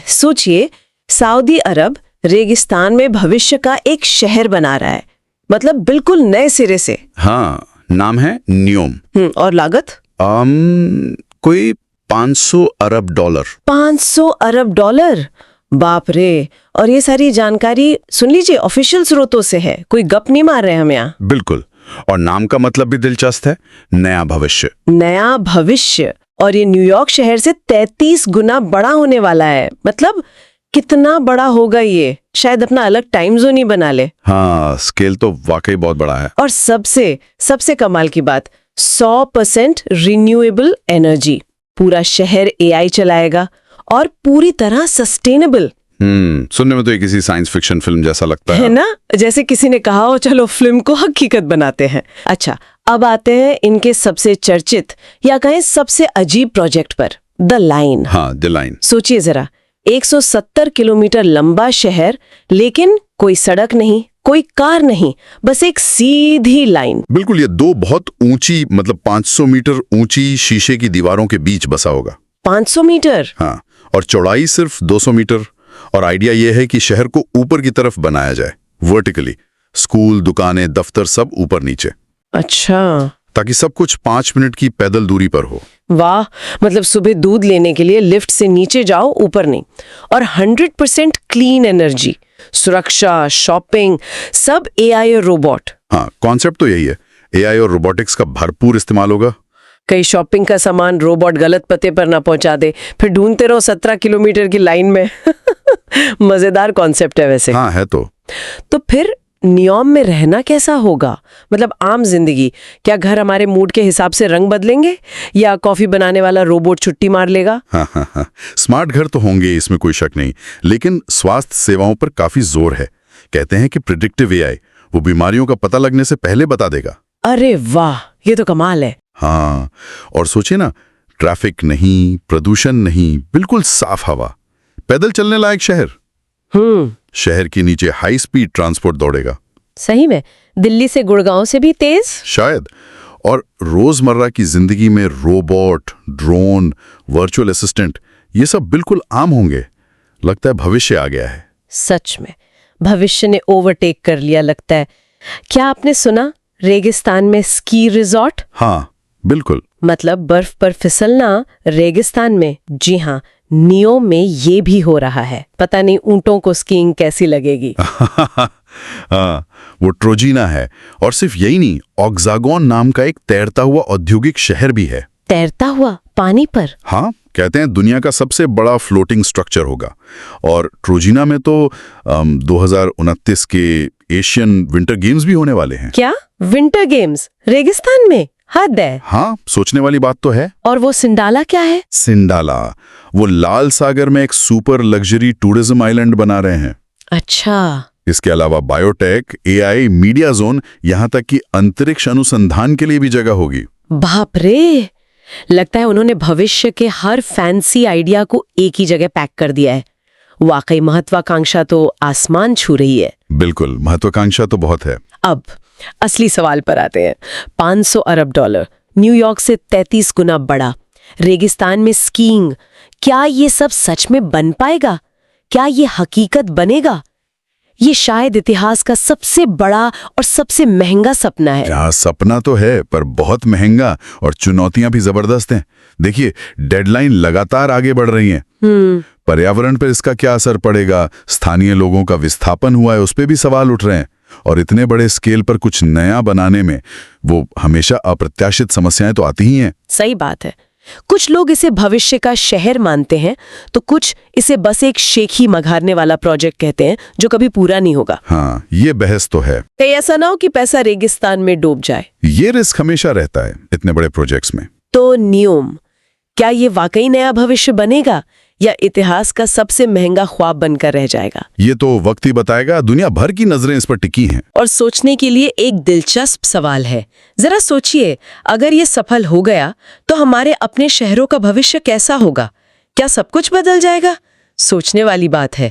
सोचिए, सऊदी अरब रेगिस्तान में भविष्य का एक शहर बना रहा है, मतलब बिल्कुल नए सिरे से। हाँ, नाम है नियोम। और लागत? कोई $500 अरब। 500 अरब डॉलर? बाप रे। और ये सारी जानकारी सुन लीजिए ऑफिशियल स्रोतों से है, कोई गप नहीं मार रहे हम यहाँ। बिल्कुल। और नाम का मतलब भी दिलचस्प है, नया भविष्य। नया भविष्य। और ये न्यूयॉर्क शहर से 33 गुना बड़ा होने वाला है। मतलब कितना बड़ा होगा ये, शायद अपना अलग टाइम जोन ही बना ले। हाँ, स्केल तो वाकई बहुत बड़ा है। और सबसे कमाल की बात, 100% रिन्यूएबल एनर्जी। पूरा शहर एआई चलाएगा और पूरी तरह सस्टेनेबल। सुनने में तो ये किसी साइंस फिक्शन फिल्म जैसा लगता है ना, जैसे किसी ने कहा हो चलो फिल्म को हकीकत बनाते हैं। अच्छा, अब आते हैं इनके सबसे चर्चित या कहें सबसे अजीब प्रोजेक्ट पर, द लाइन। हाँ, द लाइन। सोचिए जरा, 170 किलोमीटर लंबा शहर, लेकिन कोई सड़क नहीं, कोई कार नहीं, बस एक सीधी लाइन। बिल्कुल, ये दो बहुत ऊंची, मतलब 500 मीटर ऊंची शीशे की दीवारों के बीच बसा होगा। 500 मीटर? हाँ, और चौड़ाई सिर्फ 200 मीटर। और आइडिया यह है कि शहर को ऊपर की तरफ बनाया जाए, वर्टिकली। स्कूल, दुकानें, दफ्तर सब ऊपर नीचे। अच्छा। ताकि सब कुछ 5 मिनट की पैदल दूरी पर हो। वाह, मतलब सुबह दूध लेने के लिए लिफ्ट से नीचे जाओ, ऊपर नहीं। और 100% क्लीन एनर्जी, सुरक्षा, शॉपिंग, सब एआई और रोबोट। हाँ, कॉन्सेप्ट तो यही है, एआई और रोबोटिक्स का भरपूर इस्तेमाल होगा। कई शॉपिंग का सामान रोबोट गलत पते पर ना पहुंचा दे, फिर ढूंढते रहो 17 किलोमीटर की लाइन में। मजेदार कॉन्सेप्ट है वैसे। हाँ, है तो फिर नियोम में रहना कैसा होगा? मतलब आम जिंदगी, क्या घर हमारे मूड के हिसाब से रंग बदलेंगे या कॉफी बनाने वाला रोबोट छुट्टी मार लेगा? हाँ। स्मार्ट घर तो होंगे, इसमें कोई शक नहीं, लेकिन स्वास्थ्य सेवाओं पर काफी जोर है। कहते हैं कि प्रिडिक्टिव एआई वो बीमारियों का पता लगने से पहले बता देगा। अरे वाह, ये तो कमाल है। हाँ, और सोचिए ना, ट्रैफिक नहीं, प्रदूषण नहीं, बिल्कुल साफ हवा, पैदल चलने लायक शहर। शहर के नीचे हाई स्पीड ट्रांसपोर्ट दौड़ेगा। सही में? दिल्ली से गुड़गांव से भी तेज? शायद। और रोजमर्रा की जिंदगी में रोबोट, ड्रोन, वर्चुअल असिस्टेंट, ये सब बिल्कुल आम होंगे। लगता है भविष्य आ गया है। सच में भविष्य ने ओवरटेक कर लिया लगता है। क्या आपने सुना, रेगिस्तान में स्की रिजॉर्ट? हाँ, बिल्कुल। मतलब बर्फ पर फिसलना रेगिस्तान में। जी हाँ, नियोम में ये भी हो रहा है। पता नहीं ऊंटों को स्कीइंग कैसी लगेगी। हाँ, वो ट्रोजीना है। और सिर्फ यही नहीं, ऑक्सागोन नाम का एक तैरता हुआ औद्योगिक शहर भी है। तैरता हुआ पानी पर? हाँ, कहते हैं दुनिया का सबसे बड़ा फ्लोटिंग स्ट्रक्चर होगा। और ट्रोजीना में तो 2029 के एशियन विंटर गेम्स भी होने वाले हैं। क्या विंटर गेम्स रेगिस्तान में? हद है। हाँ, सोचने वाली बात तो है। और वो सिंडाला क्या है? सिंडाला वो लाल सागर में एक सुपर लग्जरी टूरिज्म आइलैंड बना रहे हैं। अच्छा। इसके अलावा बायोटेक, एआई, मीडिया जोन, यहाँ तक कि अंतरिक्ष अनुसंधान के लिए भी जगह होगी। बाप रे, लगता है उन्होंने भविष्य के हर फैंसी आइडिया को एक ही जगह पैक कर दिया है। वाकई महत्वाकांक्षा तो आसमान छू रही है। बिल्कुल, महत्वाकांक्षा तो बहुत है। अब असली सवाल पर आते हैं। 500 अरब डॉलर, न्यूयॉर्क से 33 गुना बड़ा, रेगिस्तान में स्कीइंग, क्या ये सब सच में बन पाएगा? क्या ये हकीकत बनेगा? ये शायद इतिहास का सबसे बड़ा और सबसे महंगा सपना है। हाँ, सपना तो है, पर बहुत महंगा, और चुनौतियां भी जबरदस्त हैं। देखिए, डेडलाइन लगातार आगे बढ़ रही हैं। पर्यावरण पर इसका क्या असर पड़ेगा, स्थानीय लोगों का विस्थापन हुआ है, उस पर भी सवाल उठ रहे हैं। और इतने बड़े स्केल पर कुछ नया बनाने में वो हमेशा अप्रत्याशित समस्याएं तो आती ही हैं। सही बात है। कुछ लोग इसे भविष्य का शहर मानते हैं, तो कुछ इसे बस एक शेख ही मघारने वाला प्रोजेक्ट कहते हैं जो कभी पूरा नहीं होगा। हाँ, ये बहस तो है। कहीं ऐसा ना हो कि पैसा रेगिस्तान में डूब जाए। ये रिस्क हमेशा रहता है इतने बड़े प्रोजेक्ट्स में। तो नियोम, क्या ये वाकई नया भविष्य बनेगा या इतिहास का सबसे महंगा ख्वाब बनकर रह जाएगा? ये तो वक्त ही बताएगा। दुनिया भर की नजरें इस पर टिकी हैं। और सोचने के लिए एक दिलचस्प सवाल है। जरा सोचिए, अगर ये सफल हो गया तो हमारे अपने शहरों का भविष्य कैसा होगा? क्या सब कुछ बदल जाएगा? सोचने वाली बात है।